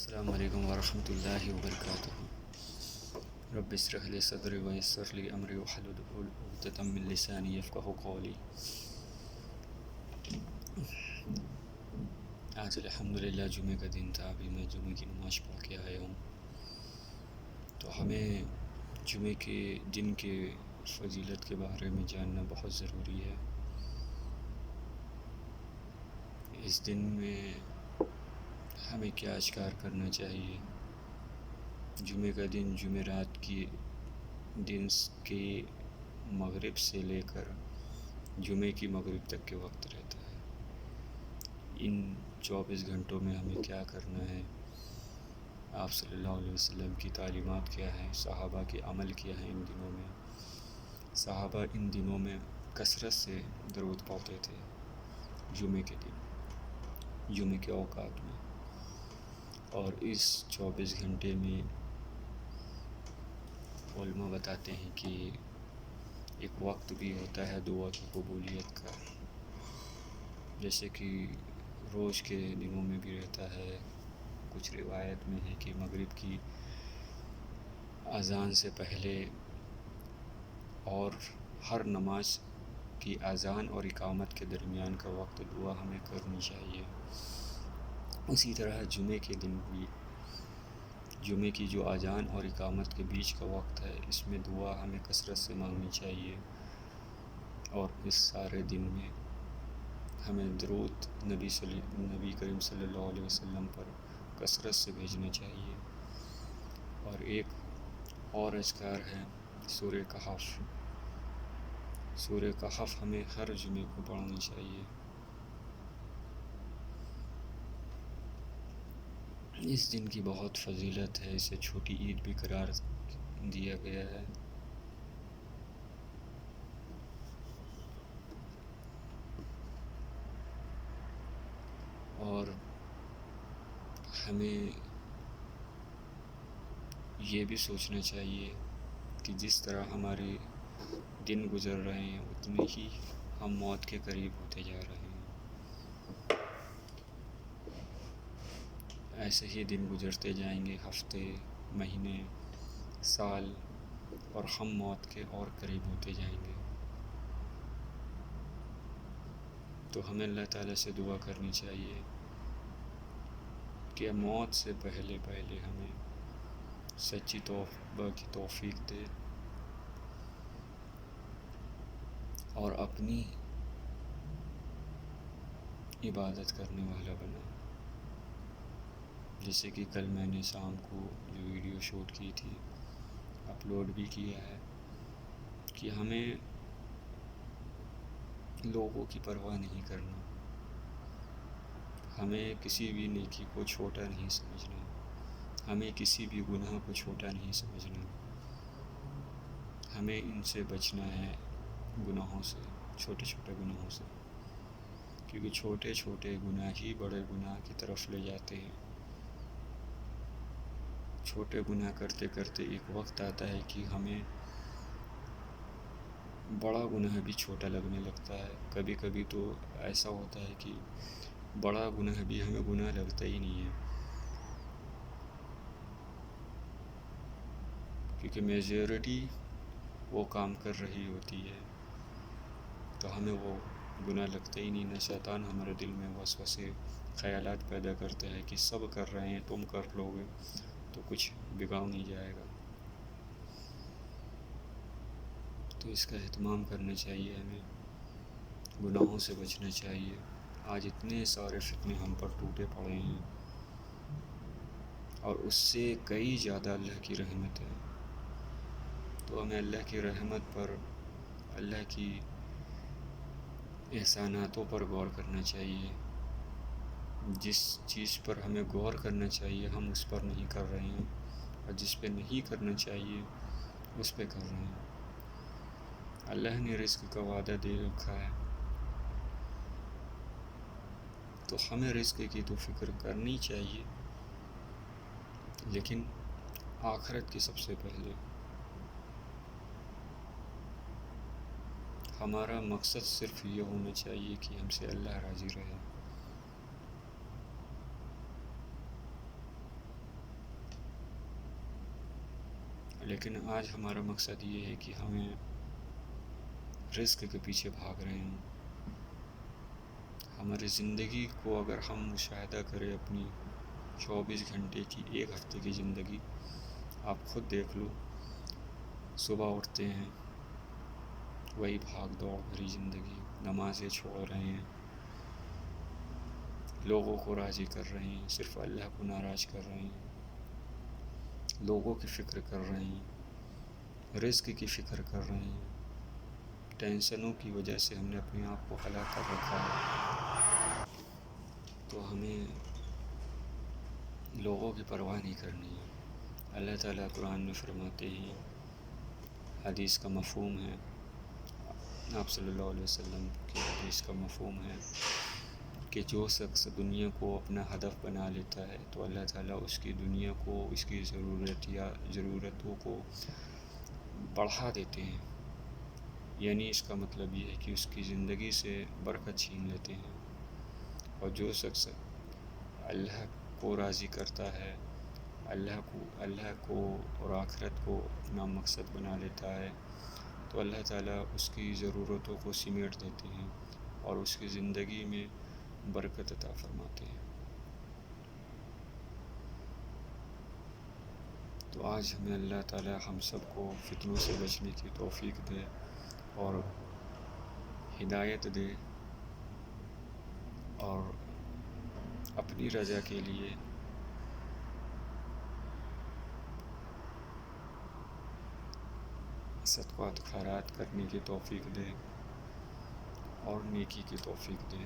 السلام علیکم ورحمۃ اللہ وبرکاتہ۔ رب اشرح لی صدری ویسر لی امری واحلل عقدۃ من لسانی یفقہوا قولی۔ آج الحمدللہ جمعہ کا دن تھا، ابھی میں جمعہ کی نماز پڑھ کے آیا ہوں۔ تو ہمیں جمعہ کے دن کے فضیلت کے بارے میں جاننا بہت ضروری ہے۔ اس دن میں ہمیں کیا اذکار کرنا چاہیے؟ جمعہ کا دن جمعرات کی دن کے مغرب سے لے کر جمعے کی مغرب تک کے وقت رہتا ہے۔ ان 24 گھنٹوں میں ہمیں کیا کرنا ہے؟ آپ صلی اللہ علیہ وسلم کی تعلیمات کیا ہیں؟ صحابہ کے عمل کیا ہے ان دنوں میں؟ صحابہ ان دنوں میں کثرت سے درود پڑھتے تھے جمعے کے دن، جمعے کے اوقات میں۔ اور اس 24 گھنٹے میں علماء بتاتے ہیں کہ ایک وقت بھی ہوتا ہے دعا کی قبولیت کا، جیسے کہ روز کے دنوں میں بھی رہتا ہے۔ کچھ روایت میں ہے کہ مغرب کی اذان سے پہلے اور ہر نماز کی اذان اور اقامت کے درمیان کا وقت دعا ہمیں کرنی چاہیے۔ اسی طرح جمعے کے دن بھی، جمعے کی جو اذان اور اقامت کے بیچ کا وقت ہے، اس میں دعا ہمیں کثرت سے مانگنی چاہیے۔ اور اس سارے دن میں ہمیں درود نبی کریم صلی اللہ علیہ وسلم پر کثرت سے بھیجنا چاہیے۔ اور ایک اور اذکار ہے سورہ کہف۔ سورہ کہف ہمیں ہر جمعے کو پڑھنی چاہیے۔ اس دن کی بہت فضیلت ہے، اسے چھوٹی عید بھی قرار دیا گیا ہے۔ اور ہمیں یہ بھی سوچنا چاہیے کہ جس طرح ہمارے دن گزر رہے ہیں اتنے ہی ہم موت کے قریب ہوتے جا رہے ہیں۔ ایسے ہی دن گزرتے جائیں گے، ہفتے، مہینے، سال، اور ہم موت کے اور قریب ہوتے جائیں گے۔ تو ہمیں اللہ تعالیٰ سے دعا کرنی چاہیے کہ موت سے پہلے ہمیں سچی توبہ کی توفیق دے اور اپنی عبادت کرنے والا بنا۔ جیسے کہ کل میں نے شام کو جو ویڈیو شوٹ کی تھی، اپلوڈ بھی کیا ہے، کہ ہمیں لوگوں کی پرواہ نہیں کرنا، ہمیں کسی بھی نیکی کو چھوٹا نہیں سمجھنا، ہمیں کسی بھی گناہ کو چھوٹا نہیں سمجھنا۔ ہمیں ان سے بچنا ہے، گناہوں سے، چھوٹے چھوٹے گناہوں سے، کیونکہ چھوٹے چھوٹے گناہ ہی بڑے گناہ کی طرف لے جاتے ہیں۔ چھوٹے گناہ کرتے کرتے ایک وقت آتا ہے کہ ہمیں بڑا گناہ بھی چھوٹا لگنے لگتا ہے۔ کبھی کبھی تو ایسا ہوتا ہے کہ بڑا گناہ بھی ہمیں گناہ لگتا ہی نہیں ہے، کیونکہ میجورٹی وہ کام کر رہی ہوتی ہے، تو ہمیں وہ گناہ لگتا ہی نہیں۔ نہ شیطان ہمارے دل میں وسوسے خیالات پیدا کرتا ہے کہ سب کر رہے ہیں، تم کر لو گے تو کچھ بگاڑ نہیں جائے گا۔ تو اس کا اہتمام کرنا چاہیے، ہمیں گناہوں سے بچنا چاہیے۔ آج اتنے سارے فتنے ہم پر ٹوٹے پڑے ہیں، اور اس سے کئی زیادہ اللہ کی رحمت ہے۔ تو ہمیں اللہ کی رحمت پر، اللہ کی احساناتوں پر غور کرنا چاہیے۔ جس چیز پر ہمیں غور کرنا چاہیے ہم اس پر نہیں کر رہے ہیں، اور جس پہ نہیں کرنا چاہیے اس پہ کر رہے ہیں۔ اللہ نے رزق کا وعدہ دے رکھا ہے، تو ہمیں رزق کی تو فکر کرنی چاہیے، لیکن آخرت کی سب سے پہلے۔ ہمارا مقصد صرف یہ ہونا چاہیے کہ ہم سے اللہ راضی رہے۔ لیکن آج ہمارا مقصد یہ ہے کہ ہمیں رزق کے پیچھے بھاگ رہے ہیں. ہماری زندگی کو اگر ہم مشاہدہ کریں اپنی 24 گھنٹے کی، ایک ہفتے کی زندگی، آپ خود دیکھ لو. صبح اٹھتے ہیں، وہی بھاگ دوڑ بھری زندگی، نمازیں چھوڑ رہے ہیں، لوگوں کو راضی کر رہے ہیں، صرف اللہ کو ناراض کر رہے ہیں، لوگوں کی فکر کر رہے ہیں، رزق کی فکر کر رہے ہیں. ٹینشنوں کی وجہ سے ہم نے اپنے آپ کو ہلاک کر رکھا ہے. تو ہمیں لوگوں کی پرواہ نہیں کرنی ہے. اللہ تعالیٰ قرآن میں فرماتے ہیں، حدیث کا مفہوم ہے، آپ صلی اللہ علیہ وسلم کی حدیث کا مفہوم ہے کہ جو شخص دنیا کو اپنا ہدف بنا لیتا ہے تو اللہ تعالیٰ اس کی دنیا کو، اس کی ضرورتوں کو بڑھا دیتے ہیں. یعنی اس کا مطلب یہ ہے کہ اس کی زندگی سے برکت چھین لیتے ہیں. اور جو شخص اللہ کو راضی کرتا ہے، اللہ کو اور آخرت کو اپنا مقصد بنا لیتا ہے، تو اللہ تعالیٰ اس کی ضرورتوں کو سمیٹ دیتے ہیں اور اس کی زندگی میں برکت عطا فرماتے ہیں. تو آج ہمیں اللہ تعالیٰ ہم سب کو فتنوں سے بچنے کی توفیق دے اور ہدایت دے، اور اپنی رضا کے لیے صدقات خیرات کرنے کی توفیق دے اور نیکی کی توفیق دے.